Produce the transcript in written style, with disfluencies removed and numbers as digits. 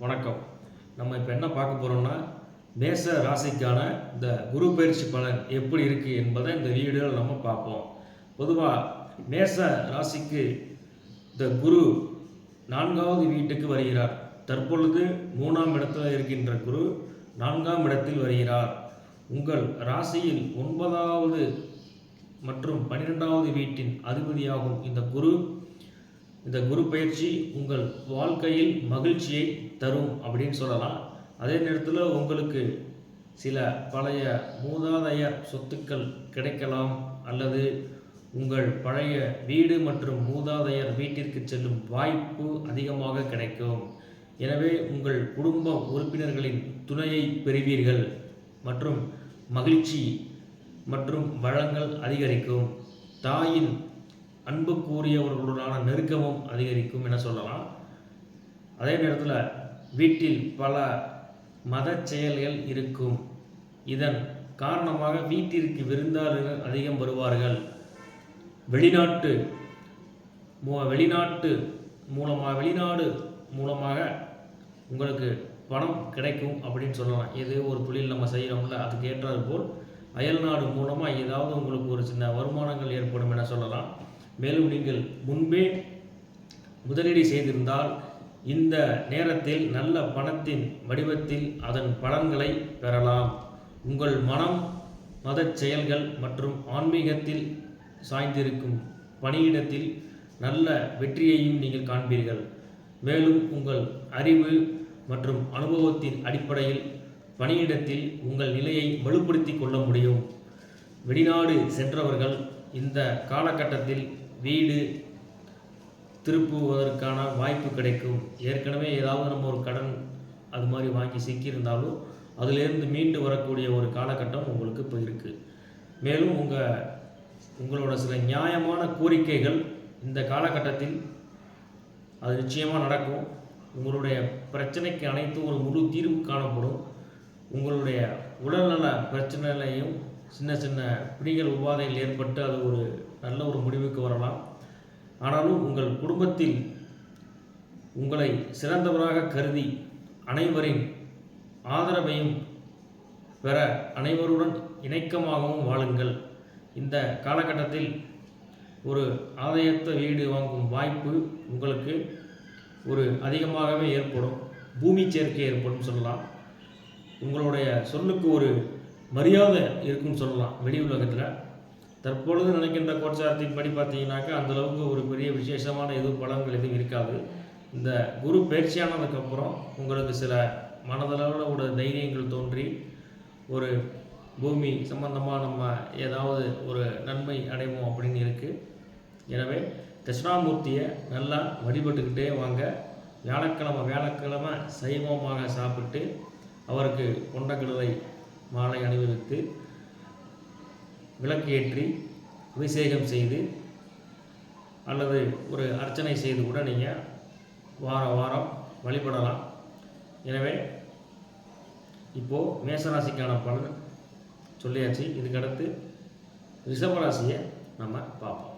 வணக்கம். நம்ம இப்போ என்ன பார்க்க போகிறோம்னா, மேச ராசிக்கான இந்த குரு பயிற்சி பலன் எப்படி இருக்குது என்பதை இந்த வீடியோவில் நம்ம பார்ப்போம். பொதுவாக மேச ராசிக்கு இந்த குரு 4வது வீட்டுக்கு வருகிறார். தற்பொழுது 3ஆம் இடத்தில் இருக்கின்ற குரு 4ஆம் இடத்தில் வருகிறார். உங்கள் ராசியில் 9வது மற்றும் 12வது வீட்டின் அதிபதியாகும் இந்த குரு பயிற்சி உங்கள் வாழ்க்கையில் மகிழ்ச்சியை தரும் அப்படின்னு சொல்லலாம். அதே நேரத்தில் உங்களுக்கு சில பழைய மூதாதையர் சொத்துக்கள் கிடைக்கலாம், அல்லது உங்கள் பழைய வீடு மற்றும் மூதாதையர் வீட்டிற்கு செல்லும் வாய்ப்பு அதிகமாக கிடைக்கும். எனவே உங்கள் குடும்ப உறுப்பினர்களின் துணையை பெறுவீர்கள் மற்றும் மகிழ்ச்சி மற்றும் வளங்கள் அதிகரிக்கும். தாயின் அன்புக்குரியவர்களுடனான நெருக்கமும் அதிகரிக்கும் என சொல்லலாம். அதே நேரத்தில் வீட்டில் பல மத செயல்கள் இருக்கும். இதன் காரணமாக வீட்டிற்கு விருந்தாளர்கள் அதிகம் வருவார்கள். வெளிநாடு மூலமாக உங்களுக்கு பணம் கிடைக்கும் அப்படின்னு சொல்லலாம். இது ஒரு தொழில் நம்ம செய்கிறோம்ல, அதுக்கு ஏற்றாது போல் அயல்நாடு மூலமாக ஏதாவது உங்களுக்கு ஒரு சின்ன வருமானங்கள் ஏற்படும் என சொல்லலாம். மேலும் நீங்கள் முன்பே முதலீடு செய்திருந்தால் இந்த நேரத்தில் நல்ல பணத்தின் வடிவத்தில் அதன் பலன்களை பெறலாம். உங்கள் மனம் மத செயல்கள் மற்றும் ஆன்மீகத்தில் சாய்ந்திருக்கும் பணியிடத்தில் நல்ல வெற்றியையும் நீங்கள் காண்பீர்கள். மேலும் உங்கள் அறிவு மற்றும் அனுபவத்தின் அடிப்படையில் பணியிடத்தில் உங்கள் நிலையை வலுப்படுத்தி கொள்ள முடியும். வெளிநாடு சென்றவர்கள் இந்த காலகட்டத்தில் வீடு திருப்புவதற்கான வாய்ப்பு கிடைக்கும். ஏற்கனவே ஏதாவது நம்ம ஒரு கடன் அது மாதிரி வாங்கி சிக்கியிருந்தாலும் அதிலிருந்து மீண்டு வரக்கூடிய ஒரு காலகட்டம் உங்களுக்கு இப்போ இருக்குது. மேலும் உங்களோட சில நியாயமான கோரிக்கைகள் இந்த காலகட்டத்தில் அது நிச்சயமாக நடக்கும். உங்களுடைய பிரச்சனைக்கு அனைத்தும் ஒரு முழு தீர்வு காணப்படும். உங்களுடைய உடல்நல பிரச்சனைகளையும் சின்ன சின்ன பிடிகள் உபாதைகள் ஏற்பட்டு அது ஒரு நல்ல ஒரு முடிவுக்கு வரலாம். ஆனாலும் உங்கள் குடும்பத்தில் உங்களை சிறந்தவராக கருதி அனைவரின் ஆதரவையும் பெற அனைவருடன் இணக்கமாகவும் வாழுங்கள். இந்த காலகட்டத்தில் ஒரு ஆதாயத்த வீடு வாங்கும் வாய்ப்பு உங்களுக்கு ஒரு அதிகமாகவே ஏற்படும். பூமி சேர்க்கை ஏற்படும் சொல்லலாம். உங்களுடைய சொல்லுக்கு ஒரு மரியாதை இருக்குன்னு சொல்லலாம் வெளி உலகத்தில். தற்பொழுது நினைக்கின்ற கோட்சாரத்தின் படி பார்த்தீங்கன்னாக்கா அந்தளவுக்கு ஒரு பெரிய விசேஷமான எதுவும் பலன்கள் எதுவும் இருக்காது. இந்த குரு பயிற்சியானதுக்கப்புறம் உங்களுக்கு சில மனதளவில் ஒரு தைரியங்கள் தோன்றி ஒரு பூமி சம்பந்தமாக நம்ம ஏதாவது ஒரு நன்மை அடைவோம் அப்படின்னு இருக்குது. எனவே தட்சிணாமூர்த்தியை நல்லா வழிபட்டுக்கிட்டே வாங்க. வியாழக்கிழமை சைவமாக சாப்பிட்டு அவருக்கு கொண்டக்கடலை மாலை அணிவித்து விளக்கு ஏற்றி அபிஷேகம் செய்து அல்லது ஒரு அர்ச்சனை செய்து கூட நீங்கள் வாரம் வழிபடலாம். எனவே இப்போது மேசராசிக்கான பலன் சொல்லியாச்சு. இதுக்கடுத்து ரிஷபராசியை நம்ம பார்ப்போம்.